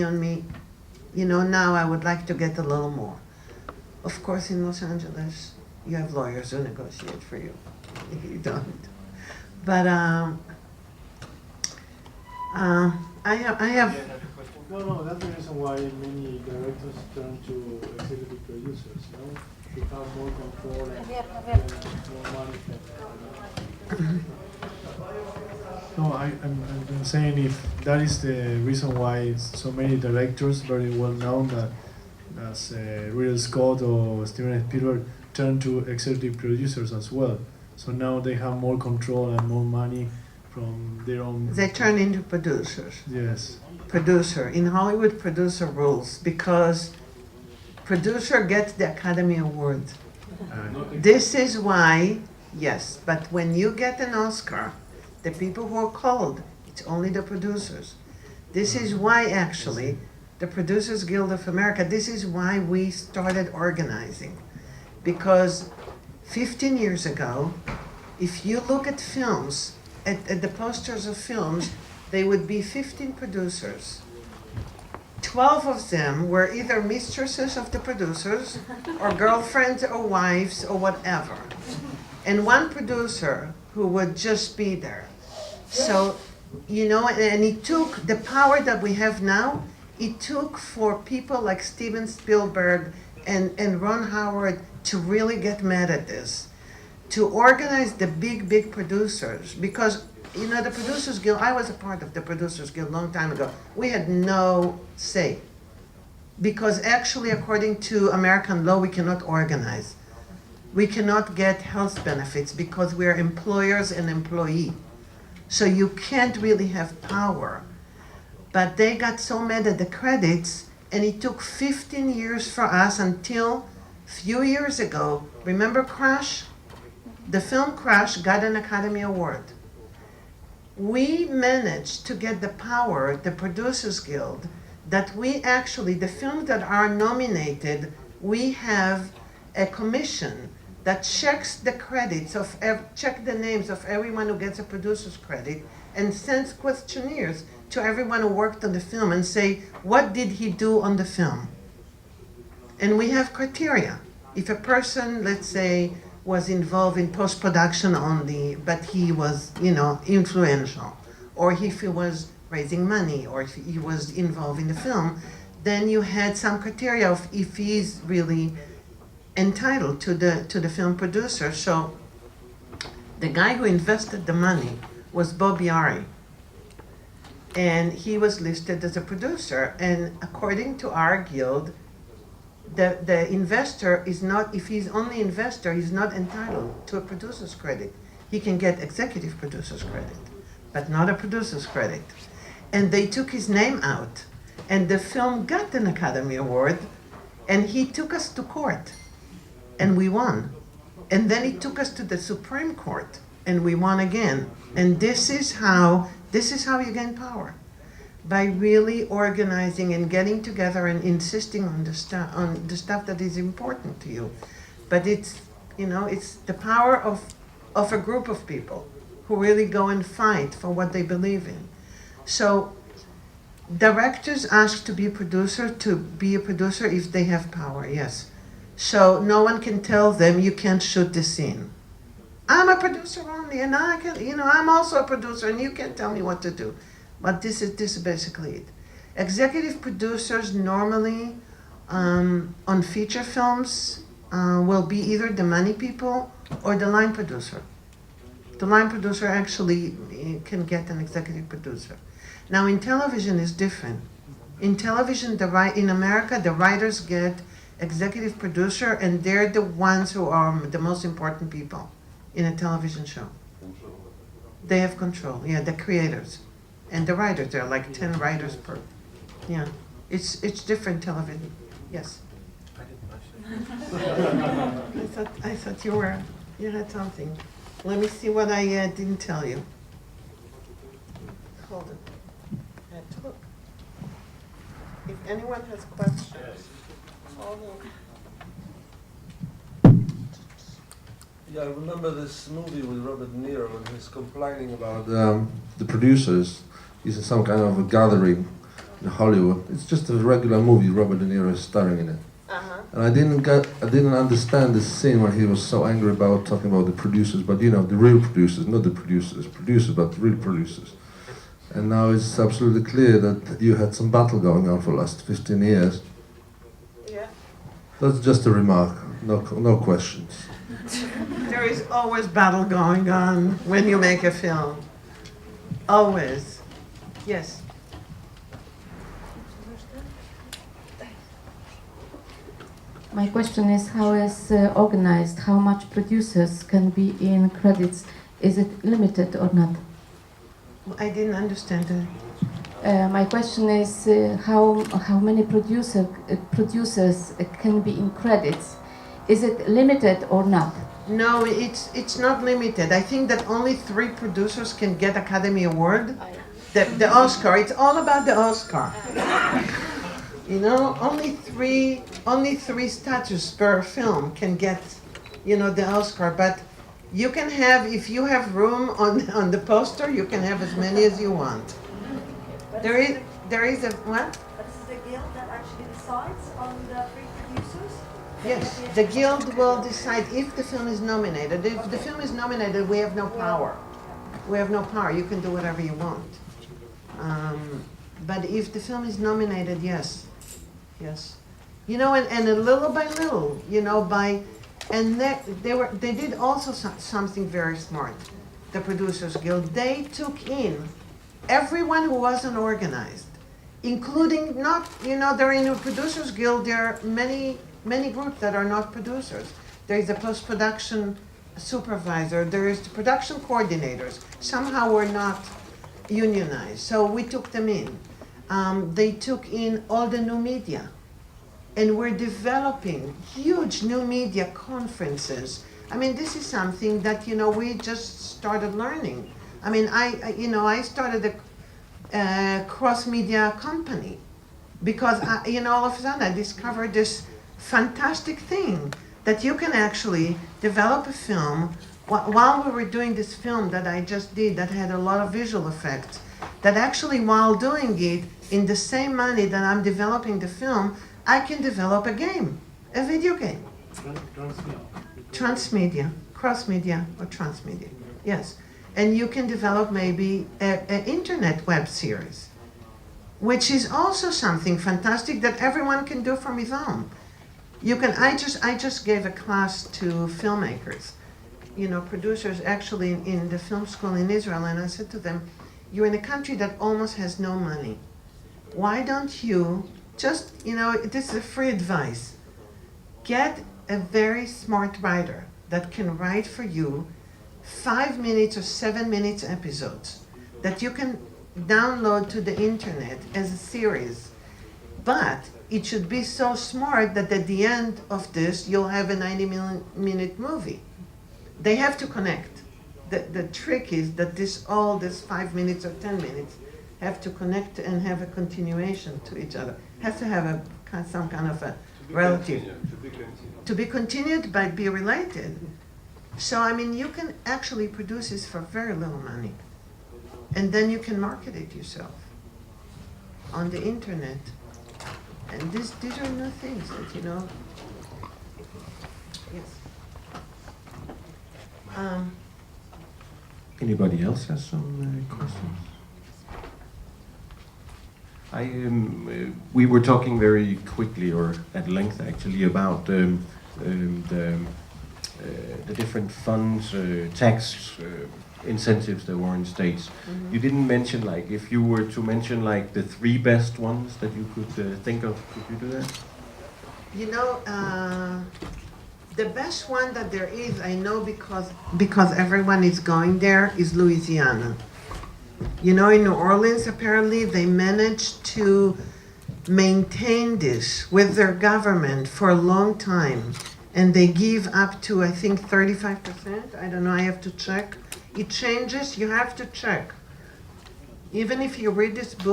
on me, now I would like to get a little more. Of course, in Los Angeles, you have lawyers who negotiate for you. You don't. But I have. No, that's the reason why many directors turn to executive producers, to have more control and more money. No, I've been saying if that is the reason why so many directors, very well known, that as Ridley Scott or Steven Spielberg, turn to executive producers as well. So now they have more control and more money from their own. They turn into producers. Yes. Producer. In Hollywood, producer rules because producer gets the Academy Award. This is why, yes, but when you get an Oscar, the people who are called, it's only the producers. This is why actually the Producers Guild of America, this is why we started organizing. Because 15 years ago, if you look at films, at the posters of films, they would be 15 producers. 12 of them were either mistresses of the producers or girlfriends or wives or whatever. And one producer who would just be there. So, and it took the power that we have now, it took for people like Steven Spielberg and Ron Howard to really get mad at this, to organize the big producers, because the Producers Guild, I was a part of the Producers Guild a long time ago. We had no say. Because actually, according to American law, we cannot organize. We cannot get health benefits because we are employers and employee. So you can't really have power. But they got so mad at the credits, and it took 15 years for us until a few years ago. Remember Crash? The film Crash got an Academy Award. We managed to get the power, the Producers Guild, that we actually, the films that are nominated, we have a commission that checks the credits check the names of everyone who gets a producer's credit and sends questionnaires to everyone who worked on the film and say, what did he do on the film? And we have criteria. If a person, let's say, was involved in post-production only, but he was, influential, or if he was raising money, or if he was involved in the film, then you had some criteria of if he's really entitled to the film producer. So the guy who invested the money was Bob Yari, and he was listed as a producer. And according to our guild, the investor is not, if he's only investor, he's not entitled to a producer's credit. He can get executive producer's credit, but not a producer's credit. And they took his name out, and the film got an Academy Award, and he took us to court, and we won. And then he took us to the Supreme Court, and we won again. And this is how you gain power. By really organizing and getting together and insisting on the stuff that is important to you. But it's the power of a group of people who really go and fight for what they believe in. So directors ask to be a producer if they have power, yes. So no one can tell them you can't shoot this scene. I'm a producer only, and I'm also a producer, and you can't tell me what to do. But this is basically it. Executive producers normally on feature films will be either the money people or the line producer. The line producer actually can get an executive producer. Now in television is different. In television, in America, the writers get executive producer, and they're the ones who are the most important people in a television show. They have control, the creators. And the writers, there are like 10 writers per, it's different television, yes. I thought you had something. Let me see what I didn't tell you. Hold it. I had to look. If anyone has questions. Yeah, I remember this movie with Robert De Niro when he's complaining about the producers. He's in some kind of a gathering in Hollywood. It's just a regular movie. Robert De Niro is starring in it. And I didn't understand this scene where he was so angry about talking about the producers, but you know, the real producers, not the producers, but the real producers. And now it's absolutely clear that you had some battle going on for the last 15 years. Yeah. That's just a remark, no questions. There is always battle going on when you make a film. Always. Yes. My question is, how is organized? How much producers can be in credits? Is it limited or not? I didn't understand that. My question is, how many producers can be in credits? Is it limited or not? No, it's not limited. I think that only 3 producers can get Academy Award. The Oscar. It's all about the Oscar. You know, only three statues per film can get, you know, the Oscar. But you can have, if you have room on the poster, you can have as many as you want. There is a what? But this is the guild that actually decides on the 3 producers? Yes, the guild will decide if the film is nominated. If the film is nominated, we have no power. We have no power. You can do whatever you want. But if the film is nominated, yes. You know, and a little by little, you know, they did also something very smart. The Producers Guild, they took in everyone who wasn't organized, including not, you know, they're in a Producers Guild, there are many groups that are not producers. There is a post-production supervisor, there is the production coordinators. Somehow we're not unionized, so we took them in. They took in all the new media, and we're developing huge new media conferences. I mean, this is something that, you know, we just started learning. I mean, I started a cross-media company because, you know, all of a sudden I discovered this fantastic thing that you can actually develop a film. While we were doing this film that I just did that had a lot of visual effects, that actually while doing it, in the same money that I'm developing the film, I can develop a game, a video game. Transmedia, cross-media or transmedia, yes. And you can develop maybe an internet web series, which is also something fantastic that everyone can do from his home. You can, I just gave a class to filmmakers, you know, producers actually in the film school in Israel, and I said to them, you're in a country that almost has no money. Why don't you just, you know, this is a free advice, get a very smart writer that can write for you 5 minutes or 7 minutes episodes that you can download to the internet as a series. But it should be so smart that at the end of this, you'll have a 90-minute movie. They have to connect. The trick is that all this 5 minutes or 10 minutes have to connect and have a continuation to each other. Has to have some kind of a relative. To be continued, but be related. So, I mean, you can actually produce this for very little money. And then you can market it yourself on the internet. And these are new things that, you know. Yes. Anybody else has some questions? We were talking very quickly, or at length actually, about the different funds, tax incentives that were in states. You didn't mention, like, if you were to mention like the 3 best ones that you could think of, could you do that? You know, the best one that there is, I know because everyone is going there, is Louisiana. You know, in New Orleans, apparently they managed to maintain this with their government for a long time. And they give up to, I think, 35%. I don't know, I have to check. It changes, you have to check. Even if you read this book,